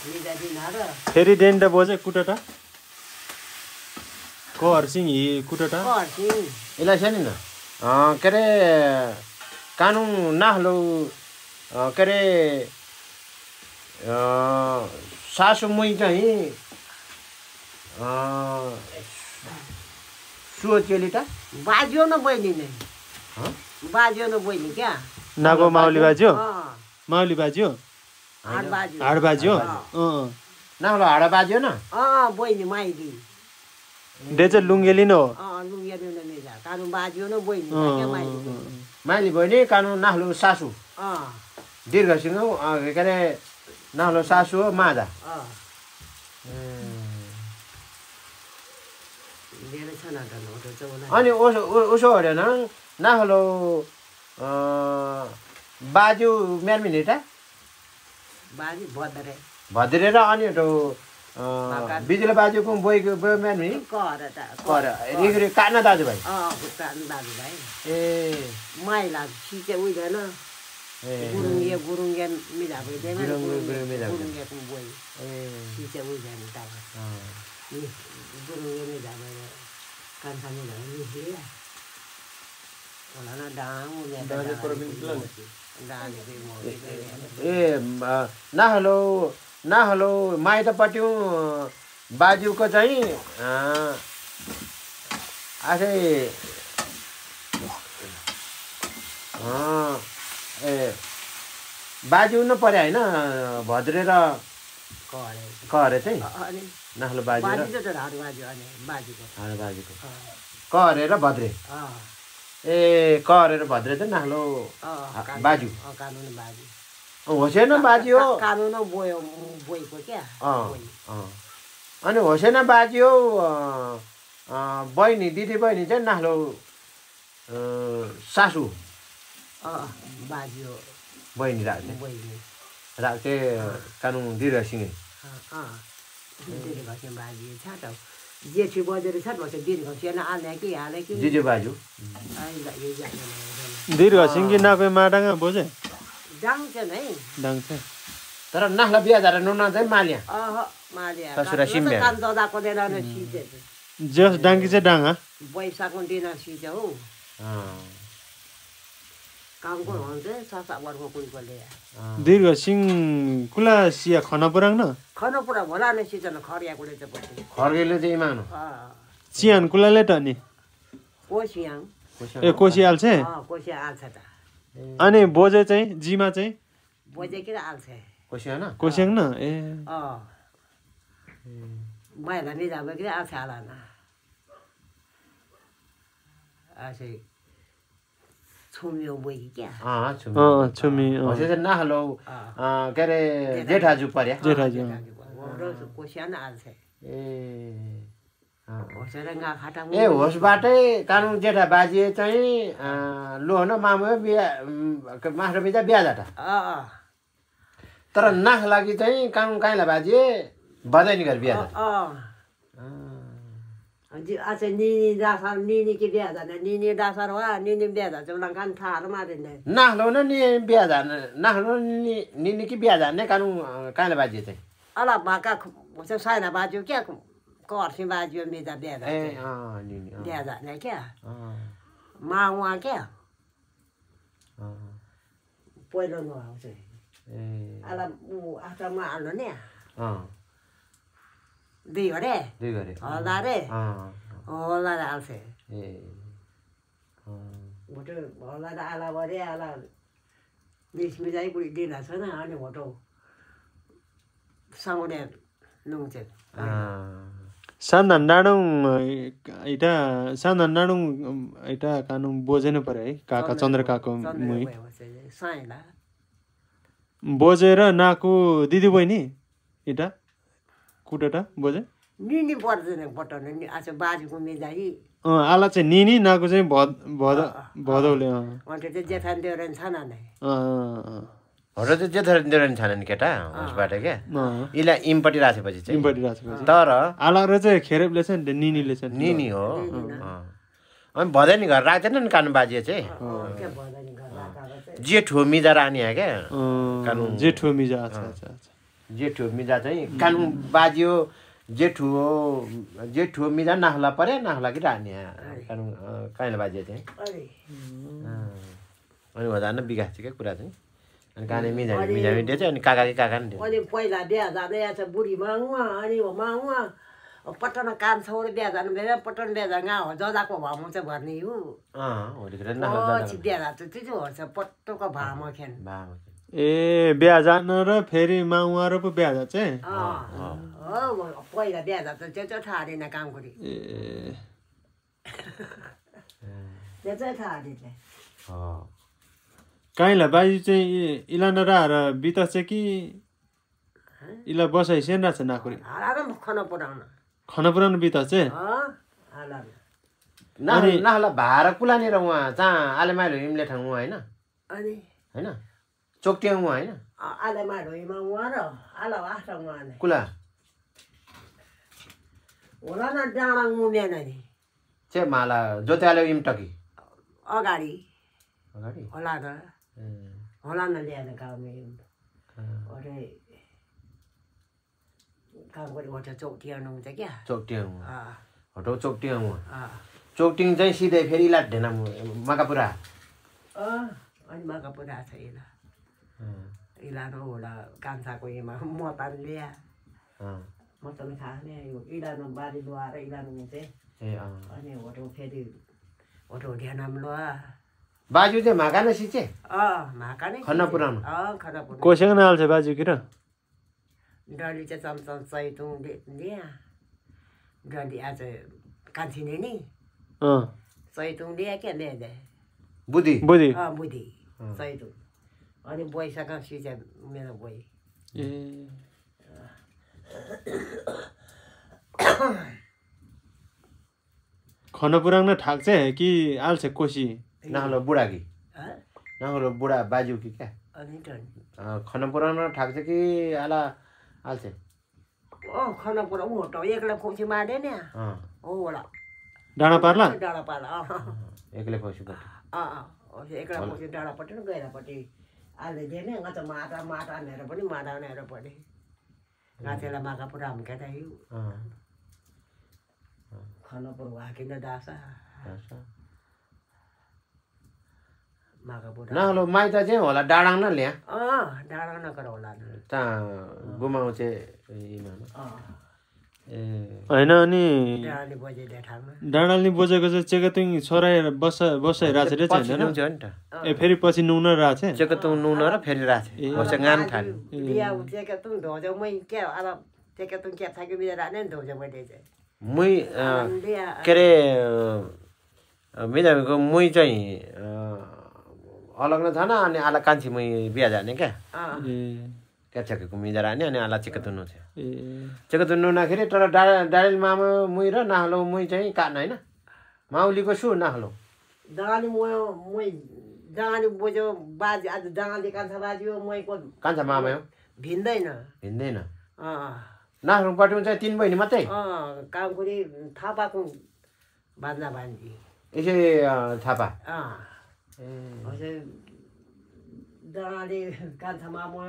फेरि डेन्ड बोजे कुटटा को हरसिङ हि कुटटा यसलाई छ नि न के अरे कानुन नाहलो के अरे सासु मुई चाहिँ सुयो चेलीटा बाजियो न बहिनी नै बाजियो न बहिनी क्या नागो माउली बाजियो माउली बाजियो हाड बाजियो नाहलो हाड बाजियो न बहिनी माइली डेचे लुङ्गेली न हो लुङ्गेली नै जा कानुन बाजियो न बहिनी क्या माइली माइली बहिनी कानुन नाहलो सासु दीर्घ सिंह के अरे नाहलो सासु हो मादा अनि उसो हेरेन नाहलो बाजु म्यानमिनेटा बाजी भद्रे र अनि बिजुली बाजुको बोइको म्यानमिने कर काट्न दाजुभाइ ए माइला सिचे उइदैन गुरुङ मिला भइदैन गुरुङको बोइ सिचे उइदैन तावा गुरुङ मिला भएर कान्छा मिला निस्किया होला न ए नाहलो माइतपट्टि बाजुको चाहिँ आफै ए बाजु न पर्यो होइन भद्रे र करे चाहिँ नाहलो बाजु र हाड बाजुको करे र भद्रे ए करे र भद्रे चाहिँ नाहलो बाजु होसेन बाजी हो बोइको क्या अनि होसेन बाजी हो बहिनी दिदी बहिनी चाहिँ नाहलो सासु बाजी हो बहिनी राख्थे कानुन दिएर सिँगै बाजी छ त जेठी बजेर छ भन्छ दीर्घ सिंह हाले कि जिजु बाजु दीर्घ सिंह कि नापे माडाङा बोजे डाङ्छ नै डाङ्छ तर नाहला बिहा झार नुना चाहिँ मालिया मालिया ससुरा सिम्ब्या कान ददाको देला न सिजे जस डाङ्की चाहिँ डाङा बैशाखको दिन सिजे हो कामको हुन्छ सासा वर्गको कुन कोले दीर्घ सिंह कुला सिया खनपुराङ न खनपुरा भोला न सिजन खरिया कोले चाहिँ पट्टि खर्गेले चाहिँ मानो चियान कुलाले त नि कोसियाङ ए कोसी आल्छ कोसिया आल्छ त अनि बोजे चाहिँ जिमा चाहिँ बोजे के आल्छ कोसियाङ न कोसियाङ न ए मैला नि जाबे के आल्छ आला न आसे छुमियो बोइ क्या छुमी होसे नाहलो के अरे जेठाजु पर्या जेठाजु कोसियाङ आल्छ ए ए होसबाटै कानुन जेठा बाजे चाहिँ लोहन मामु बिहा मास्टर बिजा बिहा जाटा तर नाख लागि चाहिँ कानुन काइला बाजे बधाई घर बिहा अच्छा निनी दासर निनी कि बिहा जाने निनी दासर वा निनी बिहा जान्छ उला कान थाहरु मारिने नाखलो न नि बिहा जाने नाखलो निनी कि बिहा जाने कानुन काइला बाजे चाहिँ अला भाका चाहिँ साइना बाज्यो क्या कर्सी बाज्यो मेजा बिहा बिहा जाने क्या माउआ क्या पहिलो नुहाउँछ अला आटामा हाल्नु नि दुई घरे हल्दा रे हल्दा हाल्छ भोटो हल्दा आला भरे आला बिस मिजाइ बुढी दिला छ न अनि भोटो साउडे नुन्छ सान्धान डाँडौँ इटा कानुन बोजेन पर्यो है काका चन्द्र काको मुई बोजेर नाकु दिदी बहिनी इटा कुटटा बोजे निनी पर्दैन बटन आज बाजुको मेजाई आला चाहिँ निनी नाकु चाहिँ भदौले अन्त चाहिँ जेठान देउरान छ नै हर चाहिँ जेठान देउरान छैन नि केटा उसबाट क्या इला इमपट्टि राखेपछि चाहिँ इमपट्टि राखेपछि तर आला र चाहिँ खेरेबले चाहिँ निनीले चाहिँ निनी हो अनि भदैनी घर राख्दैन नि कानुन बाजे चाहिँ जेठो मिजा रानी है क्या कानुन जेठो मिजा अच्छा अच्छा जेठो मिजा चाहिँ कानुन बाजियो जेठो मिजा नाहला परे नाहला कि रानी कानुन काइला बाजियो चाहिँ अनि वदा न बिगा चाहिँ के कुरा चाहिँ अनि काने मिजा मिजा चाहिँ अनि काका नि अनि पहिला बिहा जाँदै आछ बुढी माङमा अनि माङमा पटन काम छोड बिहा जानु बेला पटन बिहा जानु हो जजाको भामो चाहिँ भर्ने हो होलिकर नाहला बिहा जान्छ त्यो हुन्छ पट्टोको भामो खेन ए बिहा जान र फेरि माउमा र पो बिहा जान्छ पहिला बिहा जान्छ त्यो चाहिँ थाहा छैन काम गरी त्यो चाहिँ थाहा छैन काइला बाजी चाहिँ इलान रार बिता चाहिँ कि इला बसाइ सेन राछ नाकुरी खाना पुराउन बिता चाहिँ नाहला भार कुलानेर उहाँ जहाँ आलेमाइलो हिमले ठाउँ उहाँ होइन होइन चोकटियाङ उहाँ होइन आलेमाइलो हिमा उहाँ र आला वास्ता उहाँ कुला होला न डाँडा उमेन नि चे माला जोत्याले इमटकी अगाडि अगाडि होला न ल्याएर गाउँमा अरे काम गरी होटल चौकटियाङ हुन्छ क्या चोकटियाङ होटल चोकटियाङ चोकटिङ चाहिँ सिधै फेरि लाट्दैन मकापुरा अनि मकापुरा छ इलानो होला कान्छाको एमा मतान ल्या मतान खाने इलानो बारी लुवाएर इलानो चाहिँ अनि होटल फेरि होटल ध्यानम लुवा बाजु चाहिँ माकाने सिचे माका नै खन्ना पुरानो कोसँग नाल्छ बाजु कि र डली चाहिँ चम्चम चैतुङ लिया डली आज कान्छिने नि चैतुङ लिया क्या ल्याए बुद्धि बुद्धि चैतुङ अनि बोइसँग सिचे मेरो बोइ खन पुराउन ठाक्छ कि आल्छ कोसी नाहलो बुढा कि नाहलो बुढा बाजु कि क्या खन पुराउन ठाक्छ कि आला आल्छ खन पुराउ होटो एक्लै फोक्सी मार्ने नि होला डाँडा पार्ला एक्लै फोक्सी एक्लै फोक्सी डाँडापट्टि न गहिरापट्टि आले दिने गत माटा नेर पनि माटानेर पनि गाछेला माका पुरा हुन्छ त यो खाना पर वाकिन दासा माका पुरा नाहलो माइता चाहिँ होला डाडाङ न ल्या डाडाङ न कर होला ता गुमाउ चाहिँ होइन अनि डाँडाल्ने बोजेको चाहिँ चेकतुङ छोराएर बसाइ राछ रे छैन ए फेरि पछि नुन राछ चेकतुङ नुन र फेरि राछ बसे गाम थाले बिया चेकतुङ धोजौ मै के अब चेकतुङ के थाके बिया राने धोजौ मैले चाहिँ मुई के रे मिजाको मुई चाहिँ अलग न थाना अनि आला कान्छी मुई बिहा जाने क्या क्याचकेको मिजा राने अनि आला चेकतुङ थियो चेकतुङ नुनाखेरि तर डाडेल मामा मुई र नाहलो मुई चाहिँ काट्न होइन माउलीको सु नाहलो डाँगाली डाँगाली बोजो बाजी आज डाँगाली कान्छा बाजी हो मैको कान्छा मामा हो भिन्दैन नाहरुङपट्टि चाहिँ 3 बहिनी मात्रै काम गरी थापाको बान्दा बान्जी यसै थापा डाँगाली कान्छा मामा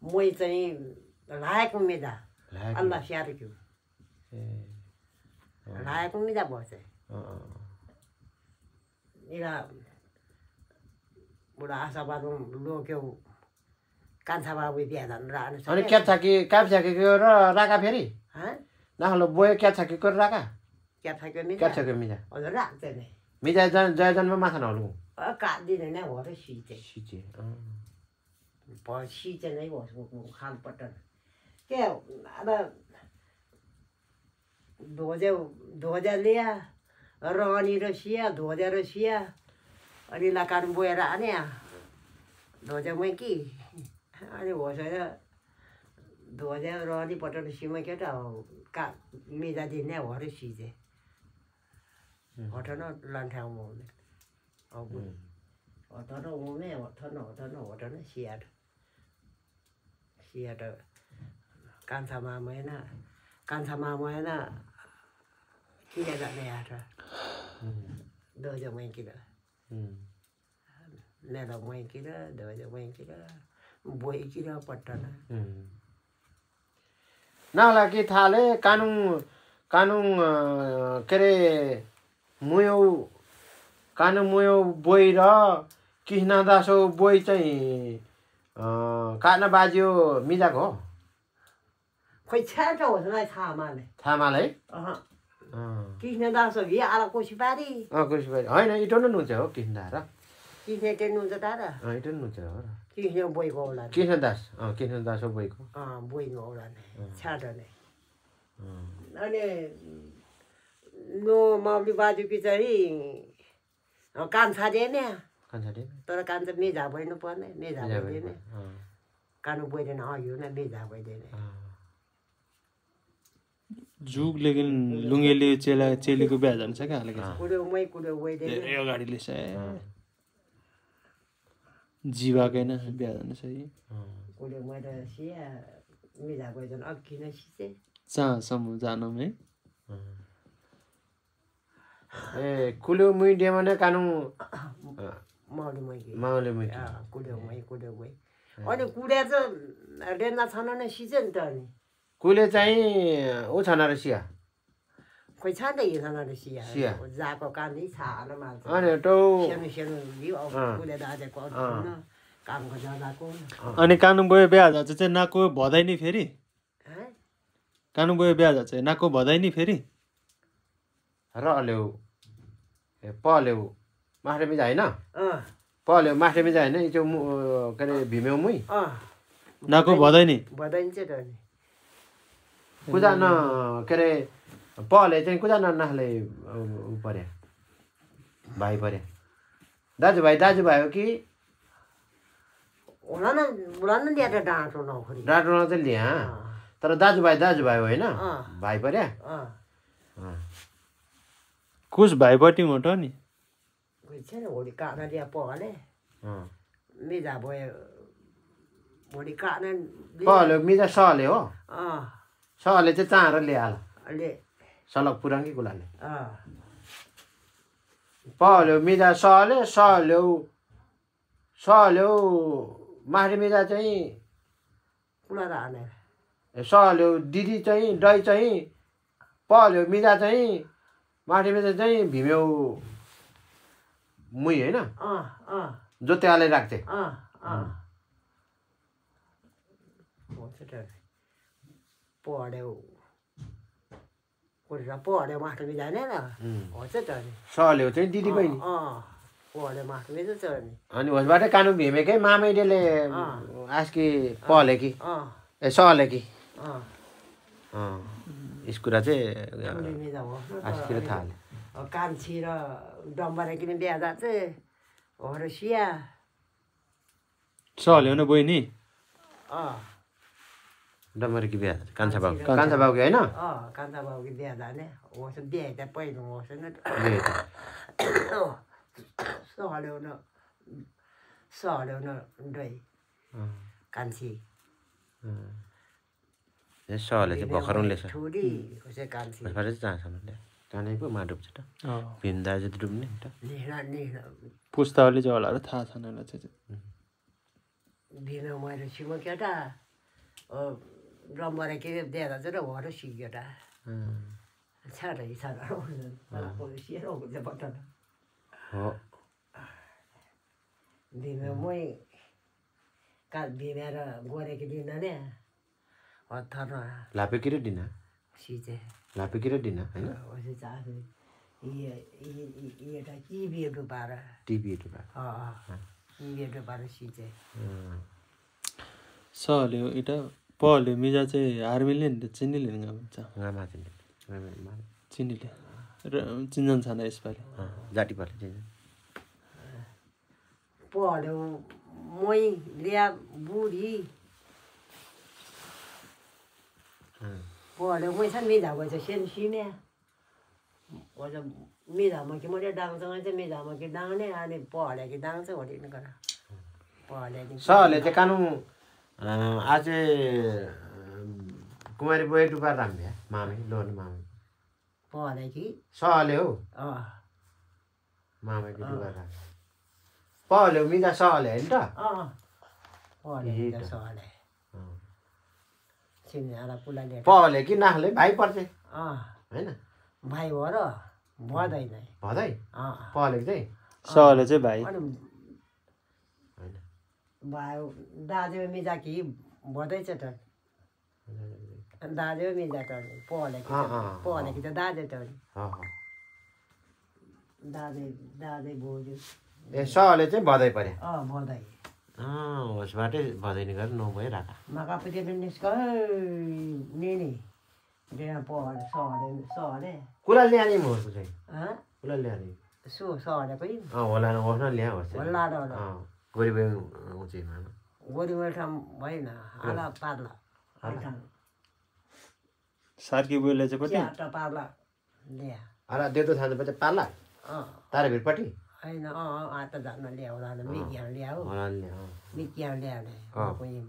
मै चाहिँ लाएको मेदा अल्लाह स्याहारेको लाएको मेदा भयो चाहिँ इला बुढा आशाबाद लोक्यो कान्छा बाबु बिहा जानु राख्नु अनि क्याप्छाकेको र राका फेरि नाहलो बोयो क्याप्छाकेको र राका क्याप्छाकेको मिजा हजुर राख्छ नि मिजा जयजनमा माछा नहलु काट्दिँदैन हो र सिचे सिचे नै भयो खालपट्टन के अब धोजा लिया रनी र सिया धोजा र सिया अनि लाकान बोएर आने धोजामै कि अनि होसेर धोजा रनी पटन सिमा केटा का मिजा दिने हो र सिजे हटन लान्ठाउमा हुने हटन हुने हटन सियाट कान्छा मामा होइन किन जाने आठ धोजा मैकिर नेला मैकिर धोजा मैकिर बोइकिर पट्टन नाला कि थाले कानुङ के अरे मुयो कानुङ मुयो बोइ र कृष्ण दासो बोइ चाहिँ काट्न बाजियो मिजाको हो खोइ छ्याटो होस् न थामाले थामाले कृष्णदास भि आला कोसीपारी कोसीपारी होइन इटो नै नुन्छ हो कृष्ण र कृष्ण टेन नुन्छ तारा इटो नै नुन्छ हो कृष्ण बोइको होला कृष्णदास हो बोइको बोइको होला नै छ्याटो नै अनि नो माउली बाजुकी चाहिँ कान्छा दे ने तर कान्छा मेझा भइनु पर्ने मेझा भइदिने कानु बोइदेन अघि न मेझा भइदिने जुग लेकिन लुङ्गेले चेलीको बिहा जान्छ क्या हालेको कुडो धेरै अगाडिले जीवाकै न बिहा जानु सही कुडो मै त सिया मेझा भइदिन अघि नै सिसे जहाँसम्म जानौँ है ए कुल्यो मुइ डेमा नै कानुङ माउले मै कुड्यो मै अनि कुड्या चाहिँ डेन्दा छन नै सिजे नि त अनि कुले चाहिँ ऊ छन र सिया खोइ छ नि त छन र सिया जाको कान्दी छान माल्छ अनि टौ सानो दियो कुले दाजेको कामको जाँदाको अनि कानुङ गयो बिहा जान्छ चाहिँ नाको भदै नि फेरि कानुङ गयो बिहा जान्छ नाको भदै नि फेरि रल्यौ पल्यौ मास्टरमिजा होइन पल्यौ मास्टरमिजा होइन यो के अरे भीमेउ मुई नाको भदै नि चाहिँ त नि कुजा न के अरे पले चाहिँ कुजा ननाले उ पर्या भाइ पर्या दाजुभाइ हो कि होला न ल्याएर डाँटो नखोरी डाँटो न चाहिँ ल्या तर दाजुभाइ होइन भाइ पर्या कुस भाइपट्टि मोटो नि छैन होली काट्न ल्या पहले मेजा भयो होली काट्न पहले मिजा सहले हो सहले चाहिँ चाँडो ल्याला सलक पुराङ्गी कुलाले पहल्यो मिजा सहल्यौ मास्टर मिजा चाहिँ कुला हाने सहल्यौ दिदी चाहिँ दही चाहिँ पहल्यो मिजा चाहिँ मास्टर मिजा चाहिँ भीमेउ मुई होइन जोत्याले राख्थे पढ्यो पढ्यो मास्टर मिजा नै हो त सहल्यौ चाहिँ दिदी बहिनी पढ्यो मास्टर मिजा छ नि अनि होसबाटै कानु भीमेकै मामैले आस्की पहले कि ए सहले कि यस कुरा चाहिँ आस्किर थाले कान्छी र डम्बरे किन बिहा जान्छ हो र सिया सहल्यो न बहिनी डम्बरेकी बिहा कान्छा बाबुकी होइन कान्छा बाबुकी बिहा जाने होस् बिहा त पहिलो होस् न सहल्यो न डै कान्छी सहले चाहिँ भर्खरौँले छ छोरी होस् कान्छी जाने पो मा डुब्छ त भीम दाजु डुब्ने त पुस्तावली चाहिँ होला र थाहा छैन चाहिँ भीम मैले सिम केटा डम्बरे के बिहा जान्छ र हो र सि केटा छाडै भीम मै भीमेर गोरेको दिन नै हत्थर लापेकी र डिना सिजे लापेकी र डिना होइन एउटा टिभी डुबाएर सिजे सहल्यो इटा पहल्यो मिजा चाहिँ आर्मीले नि चिनीले नि चिनीले र चिन्जन छैन यसपालि जाति पाले चिन्छ पढ्यो मै ल्या बुढी पढ्यो मै छ मेझा गएछ सानो सिम्या मेझामा कि मैले डाङसँग चाहिँ मेझामा कि डाङ्ने अनि पहले कि डाङ्छ भने गर पहले सहले चाहिँ कानु आज कुमारी बोय डुबा राम्भ्या मामी लोन मामी पहले कि सहले हो मामेको डुबा राम पहले मिजा सहले होइन त सिन्हाला पुला ल्याएर पहले कि नाखले भाइ पर्छ होइन भाइ हो र भदैन भदै पहले चाहिँ सहले चाहिँ भाइ भाइ दाजु मिजाकी भदैछ त दाजु मिजा त पहलेकी त दाजु त दाजु बोजू ए सहले चाहिँ भदै पर्यो भदै होसबाटै भदैनी गरेर नभइरहेको मकापट्टि निस्क नेनी सहले कुला ल्याने मोरको चाहिँ कुला ल्याने सहले पनि होला होस् न ल्या होस् होला गोरीबाई उचाइमा गोरीबाई ठाउँ भएन आला पार्ला सार्की बोइले चाहिँ पट्टि पार्ला ल्या अला देउतो थाहा पार्ला ताराभिरपट्टि होइन आत जान ल्याउला मिकिया ल्याऊ होला ल्या मिकिया ल्याउने